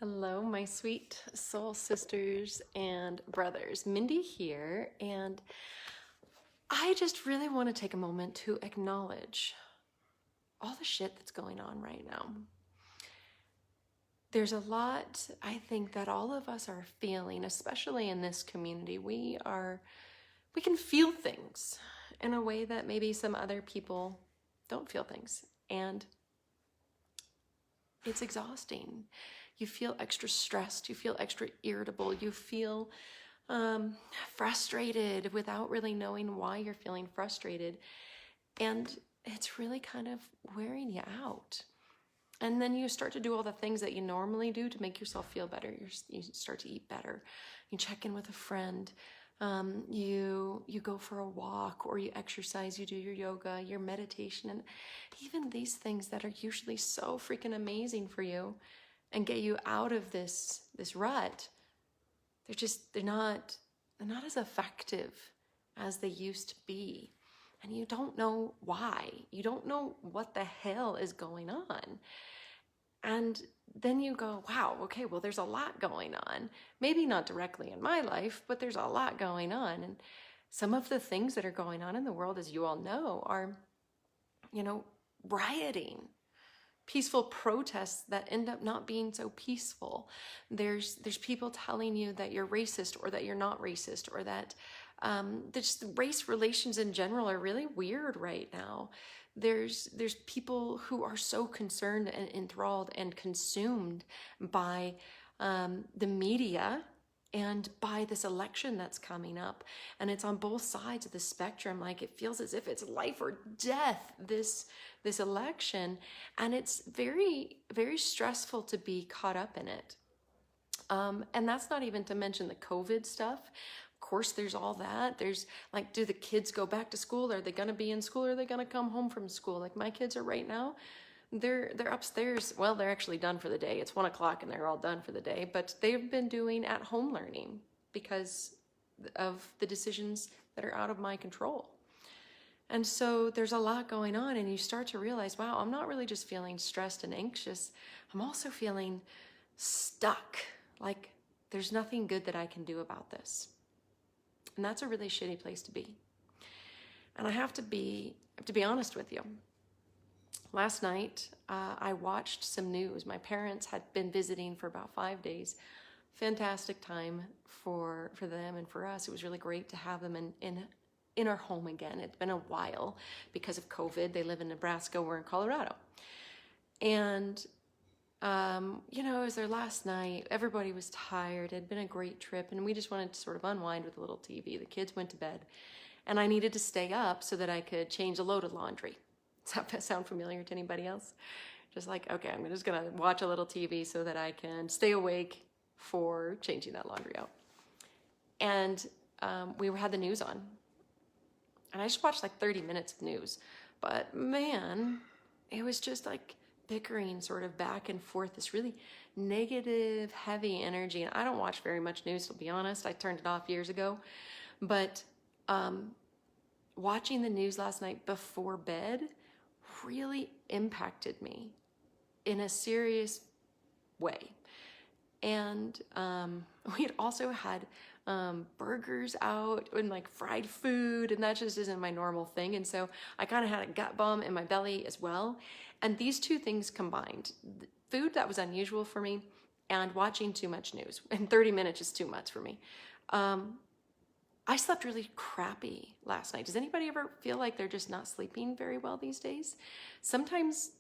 Hello, my sweet soul sisters and brothers. Mindy here, and I just really want to take a moment to acknowledge all the shit that's going on right now. There's a lot, I think, that all of us are feeling, especially in this community. We can feel things in a way that maybe some other people don't feel things. And it's exhausting. You feel extra stressed, you feel extra irritable, you feel frustrated without really knowing why you're feeling frustrated. And it's really kind of wearing you out. And then you start to do all the things that you normally do to make yourself feel better. You start to eat better. You check in with a friend. You go for a walk, or you exercise, you do your yoga, your meditation, and even these things that are usually so freaking amazing for you and get you out of this rut. They're not as effective as they used to be. And you don't know why. You don't know what the hell is going on. And then you go, wow, okay, well, there's a lot going on. Maybe not directly in my life, but there's a lot going on. And some of the things that are going on in the world, as you all know, are, rioting, peaceful protests that end up not being so peaceful. There's people telling you that you're racist or that you're not racist, or that just race relations in general are really weird right now. There's people who are so concerned and enthralled and consumed by the media and by this election that's coming up. And it's on both sides of the spectrum. Like, it feels as if it's life or death, this election. And it's very, very stressful to be caught up in it. And that's not even to mention the COVID stuff. Of course, there's all that. There's like, do the kids go back to school? Are they going to be in school? Or are they going to come home from school? Like, my kids are right now, they're upstairs. Well, they're actually done for the day. It's 1 o'clock and they're all done for the day, but they've been doing at home learning because of the decisions that are out of my control. And so there's a lot going on, and you start to realize, wow, I'm not really just feeling stressed and anxious. I'm also feeling stuck. Like, there's nothing good that I can do about this. And that's a really shitty place to be. And I have to be honest with you. Last night, I watched some news. My parents had been visiting for about 5 days. Fantastic time for them and for us. It was really great to have them in our home again. It's been a while because of COVID. They live in Nebraska. We're in Colorado. And it was their last night. Everybody was tired. It had been a great trip, and we just wanted to sort of unwind with a little TV. The kids went to bed, and I needed to stay up so that I could change a load of laundry. Does that sound familiar to anybody else? Just like, okay, I'm just going to watch a little TV so that I can stay awake for changing that laundry out. And we had the news on, and I just watched like 30 minutes of news. But man, it was just like bickering sort of back and forth, this really negative, heavy energy. And I don't watch very much news, to be honest. I turned it off years ago. But watching the news last night before bed really impacted me in a serious way. And we had also had burgers out and like fried food, and that just isn't my normal thing. And so I kind of had a gut bump in my belly as well. And these two things combined, food that was unusual for me and watching too much news, and 30 minutes is too much for me. I slept really crappy last night. Does anybody ever feel like they're just not sleeping very well these days? Sometimes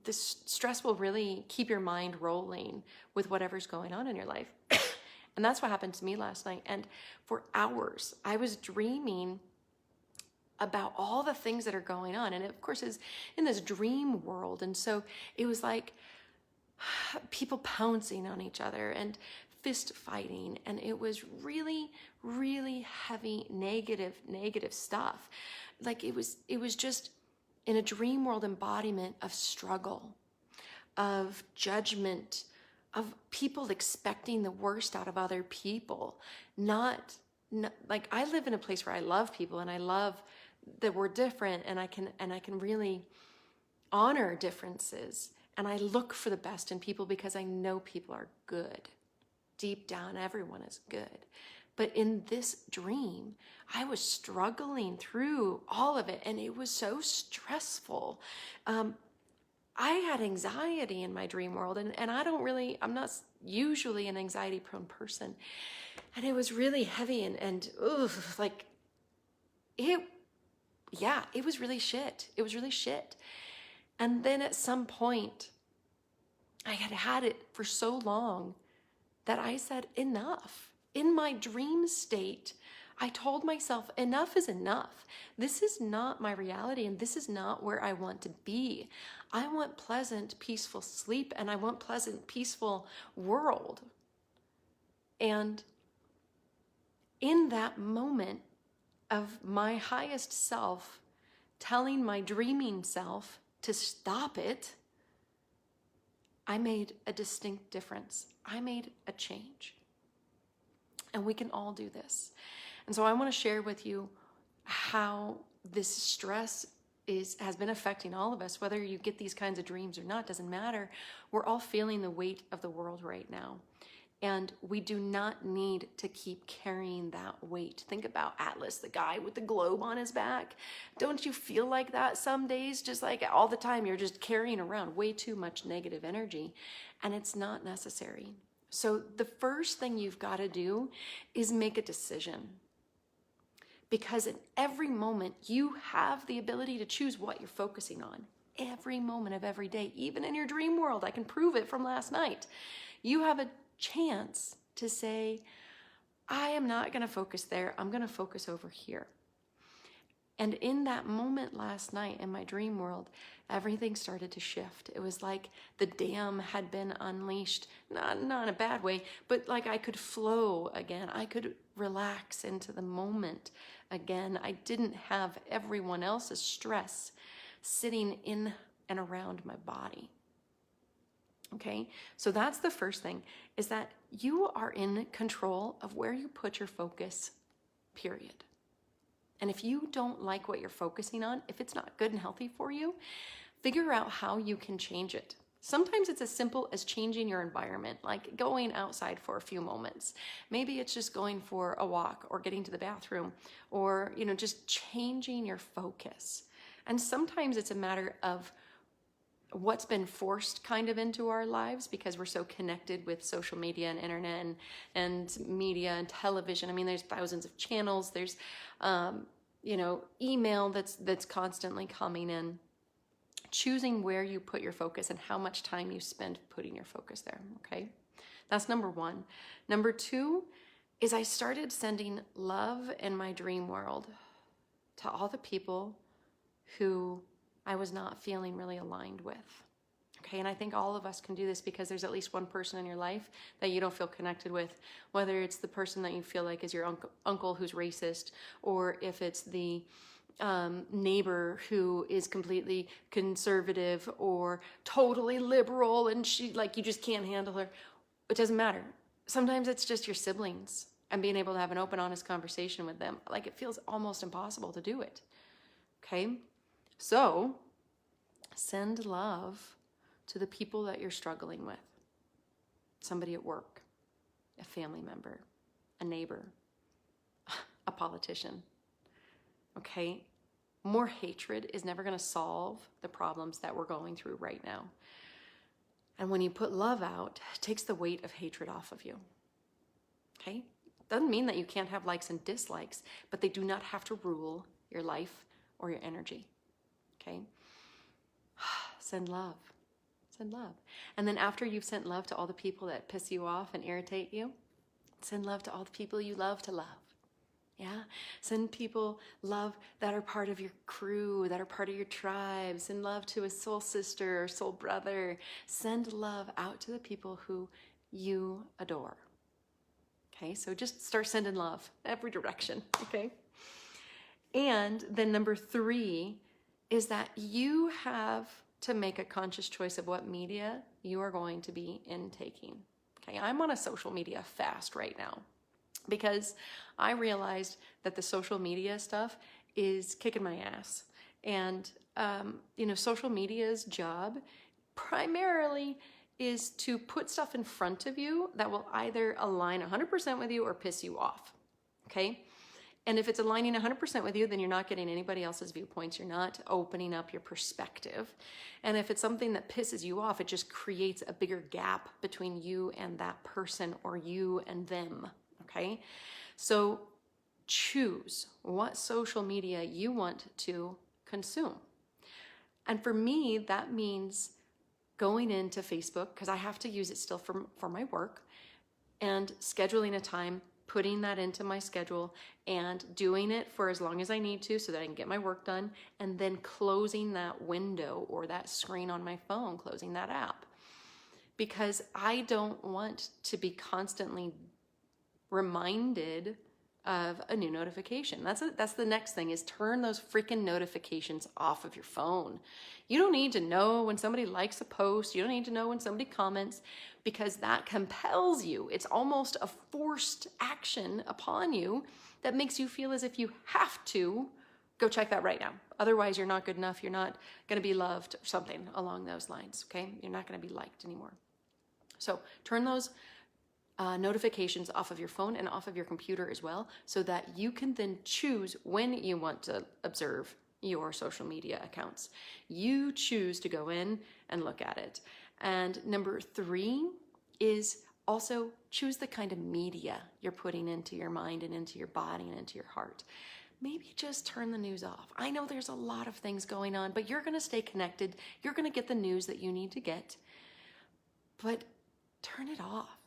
this stress will really keep your mind rolling with whatever's going on in your life. And that's what happened to me last night. And for hours, I was dreaming about all the things that are going on. And it, of course, is in this dream world. And so it was like people pouncing on each other and fist fighting. And it was really, really heavy, negative stuff. Like it was just in a dream world embodiment of struggle, of judgment, of people expecting the worst out of other people. Not like, I live in a place where I love people, and I love that we're different, and I can really honor differences. And I look for the best in people because I know people are good. Deep down, everyone is good. But in this dream, I was struggling through all of it, and it was so stressful. I had anxiety in my dream world, and I'm not usually an anxiety prone person. And it was really heavy and like it was really shit. It was really shit. And then at some point, I had it for so long that I said, enough. In my dream state, I told myself, enough is enough. This is not my reality, and this is not where I want to be. I want pleasant, peaceful sleep, and I want pleasant, peaceful world. And in that moment of my highest self telling my dreaming self to stop it, I made a distinct difference. I made a change. And we can all do this. And so I want to share with you how this stress has been affecting all of us. Whether you get these kinds of dreams or not, doesn't matter. We're all feeling the weight of the world right now. And we do not need to keep carrying that weight. Think about Atlas, the guy with the globe on his back. Don't you feel like that some days? Just like all the time, you're just carrying around way too much negative energy, and it's not necessary. So the first thing you've got to do is make a decision. Because in every moment, you have the ability to choose what you're focusing on. Every moment of every day, even in your dream world, I can prove it from last night. You have a chance to say, I am not going to focus there. I'm going to focus over here. And in that moment last night in my dream world, everything started to shift. It was like the dam had been unleashed, not in a bad way, but like I could flow again. I could relax into the moment again. I didn't have everyone else's stress sitting in and around my body. Okay, so that's the first thing, is that you are in control of where you put your focus, period. And if you don't like what you're focusing on, if it's not good and healthy for you, figure out how you can change it. Sometimes it's as simple as changing your environment, like going outside for a few moments. Maybe it's just going for a walk or getting to the bathroom, or, just changing your focus. And sometimes it's a matter of what's been forced kind of into our lives because we're so connected with social media and internet and media and television. I mean, there's thousands of channels. There's, email that's constantly coming in. Choosing where you put your focus and how much time you spend putting your focus there, okay? That's number one. Number two is I started sending love in my dream world to all the people who I was not feeling really aligned with. Okay, and I think all of us can do this because there's at least one person in your life that you don't feel connected with, whether it's the person that you feel like is your uncle who's racist, or if it's the neighbor who is completely conservative or totally liberal and she, like, you just can't handle her. It doesn't matter. Sometimes it's just your siblings and being able to have an open, honest conversation with them. Like, it feels almost impossible to do it. Okay? So, send love to the people that you're struggling with. Somebody at work, a family member, a neighbor, a politician. Okay? More hatred is never going to solve the problems that we're going through right now. And when you put love out, it takes the weight of hatred off of you. Okay? Doesn't mean that you can't have likes and dislikes, but they do not have to rule your life or your energy. Okay? Send love. Send love. And then after you've sent love to all the people that piss you off and irritate you, send love to all the people you love to love. Yeah? Send people love that are part of your crew, that are part of your tribe. Send love to a soul sister or soul brother. Send love out to the people who you adore. Okay? So just start sending love every direction. Okay? And then number 3 is that you have to make a conscious choice of what media you are going to be intaking. Okay, I'm on a social media fast right now because I realized that the social media stuff is kicking my ass. And, social media's job primarily is to put stuff in front of you that will either align 100% with you or piss you off, okay? And if it's aligning 100% with you, then you're not getting anybody else's viewpoints. You're not opening up your perspective. And if it's something that pisses you off, it just creates a bigger gap between you and that person, or you and them, okay? So choose what social media you want to consume. And for me, that means going into Facebook, because I have to use it still for my work, and scheduling a time, putting that into my schedule and doing it for as long as I need to so that I can get my work done, and then closing that window or that screen on my phone, closing that app. Because I don't want to be constantly reminded of a new notification. That's the next thing, is turn those freaking notifications off of your phone. You don't need to know when somebody likes a post. You don't need to know when somebody comments, because that compels you. It's almost a forced action upon you that makes you feel as if you have to go check that right now. Otherwise, you're not good enough. You're not going to be loved, or something along those lines, okay? You're not going to be liked anymore. So turn those notifications off of your phone and off of your computer as well, so that you can then choose when you want to observe your social media accounts. You choose to go in and look at it. And number 3 is also choose the kind of media you're putting into your mind and into your body and into your heart. Maybe just turn the news off. I know there's a lot of things going on, but you're going to stay connected. You're going to get the news that you need to get, but turn it off.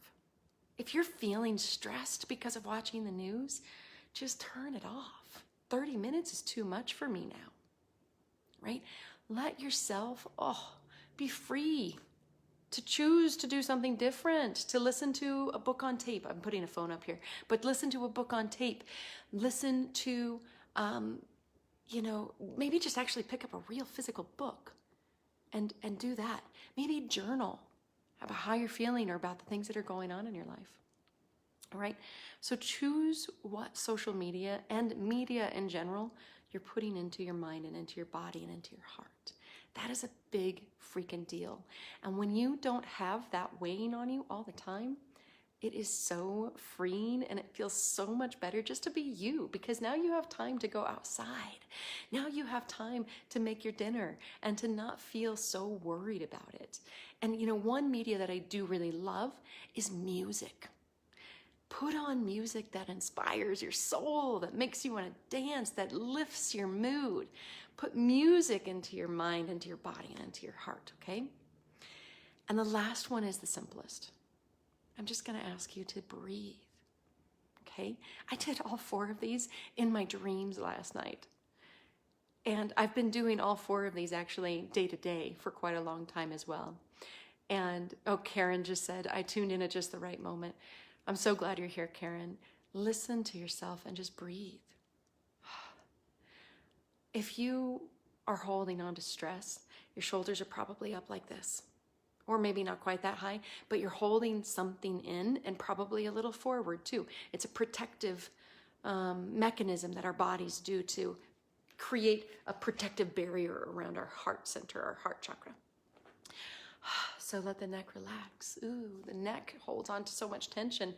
If you're feeling stressed because of watching the news, just turn it off. 30 minutes is too much for me now, right? Let yourself, be free to choose to do something different, to listen to a book on tape. I'm putting a phone up here, but listen to a book on tape. Listen to, maybe just actually pick up a real physical book and do that. Maybe journal about how you're feeling or about the things that are going on in your life. All right? So choose what social media and media in general you're putting into your mind and into your body and into your heart. That is a big freaking deal. And when you don't have that weighing on you all the time, it is so freeing, and it feels so much better just to be you, because now you have time to go outside. Now you have time to make your dinner and to not feel so worried about it. And one media that I do really love is music. Put on music that inspires your soul, that makes you want to dance, that lifts your mood. Put music into your mind, into your body, and into your heart, okay? And the last one is the simplest. I'm just going to ask you to breathe, okay? I did all 4 of these in my dreams last night. And I've been doing all 4 of these actually day to day for quite a long time as well. And, Karen just said, I tuned in at just the right moment. I'm so glad you're here, Karen. Listen to yourself and just breathe. If you are holding on to stress, your shoulders are probably up like this. Or maybe not quite that high, but you're holding something in, and probably a little forward too. It's a protective mechanism that our bodies do to create a protective barrier around our heart center, our heart chakra. So let the neck relax. Ooh, the neck holds on to so much tension.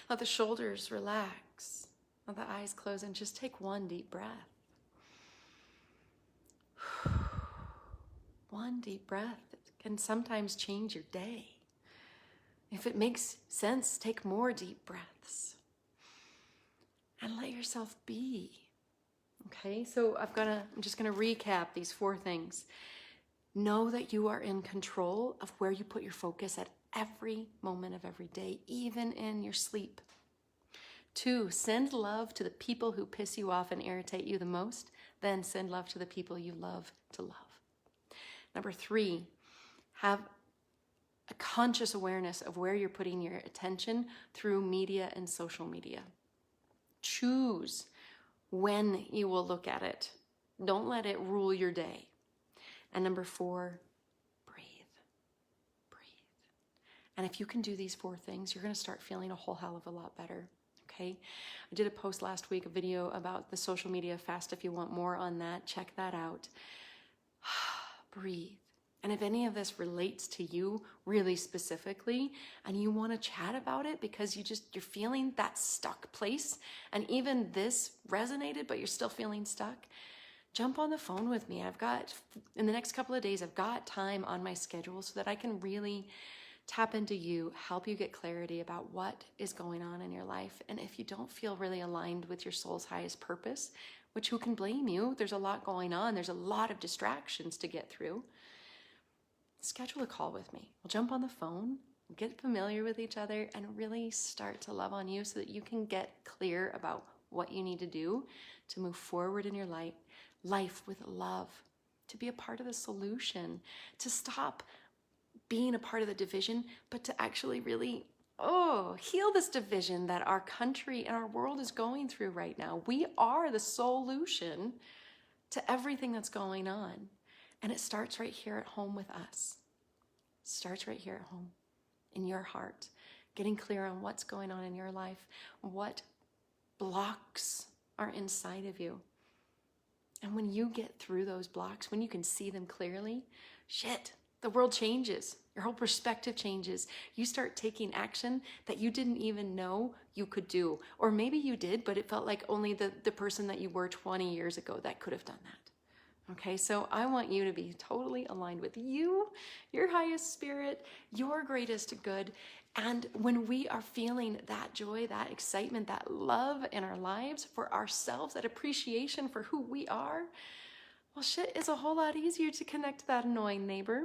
Let the shoulders relax. Let the eyes close, and just take one deep breath. One deep breath can sometimes change your day. If it makes sense, take more deep breaths and let yourself be. Okay, so I'm just gonna recap these 4 things. Know that you are in control of where you put your focus at every moment of every day, even in your sleep. 2, send love to the people who piss you off and irritate you the most. Then send love to the people you love to love. Number 3, have a conscious awareness of where you're putting your attention through media and social media. Choose when you will look at it. Don't let it rule your day. And number 4, breathe. Breathe. And if you can do these 4 things, you're going to start feeling a whole hell of a lot better. Okay? I did a post last week, a video about the social media fast. If you want more on that, check that out. Breathe. And if any of this relates to you really specifically and you want to chat about it because you're feeling that stuck place, and even this resonated, but you're still feeling stuck, jump on the phone with me. In the next couple of days, I've got time on my schedule so that I can really tap into you, help you get clarity about what is going on in your life. And if you don't feel really aligned with your soul's highest purpose, which who can blame you? There's a lot going on. There's a lot of distractions to get through. Schedule a call with me. We'll jump on the phone, get familiar with each other, and really start to love on you so that you can get clear about what you need to do to move forward in your life with love, to be a part of the solution, to stop being a part of the division, but to actually really, heal this division that our country and our world is going through right now. We are the solution to everything that's going on. And it starts right here at home with us. It starts right here at home, in your heart, getting clear on what's going on in your life, what blocks are inside of you. And when you get through those blocks, when you can see them clearly, the world changes. Your whole perspective changes. You start taking action that you didn't even know you could do. Or maybe you did, but it felt like only the person that you were 20 years ago that could have done that. Okay, so I want you to be totally aligned with you, your highest spirit, your greatest good. And when we are feeling that joy, that excitement, that love in our lives for ourselves, that appreciation for who we are, well, it's a whole lot easier to connect to that annoying neighbor.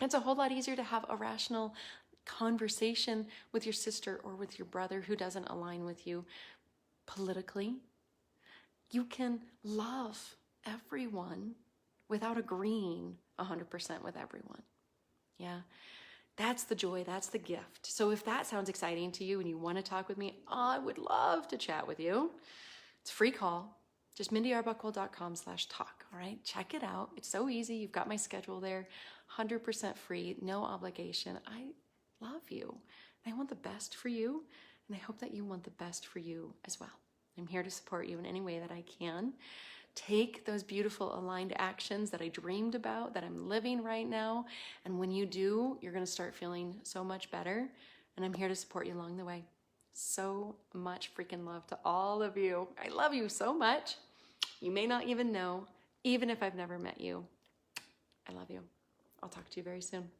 It's a whole lot easier to have a rational conversation with your sister or with your brother who doesn't align with you politically. You can love everyone without agreeing 100% with everyone. Yeah, that's the joy, that's the gift. So if that sounds exciting to you and you want to talk with me, I would love to chat with you. It's a free call. Just mindyarbuckle.com/talk. All right, check it out. It's so easy. You've got my schedule there, 100% free, no obligation. I love you. I want the best for you, and I hope that you want the best for you as well. I'm here to support you in any way that I can. Take those beautiful aligned actions that I dreamed about, that I'm living right now. And when you do, you're going to start feeling so much better. And I'm here to support you along the way. So much freaking love to all of you. I love you so much. You may not even know, even if I've never met you. I love you. I'll talk to you very soon.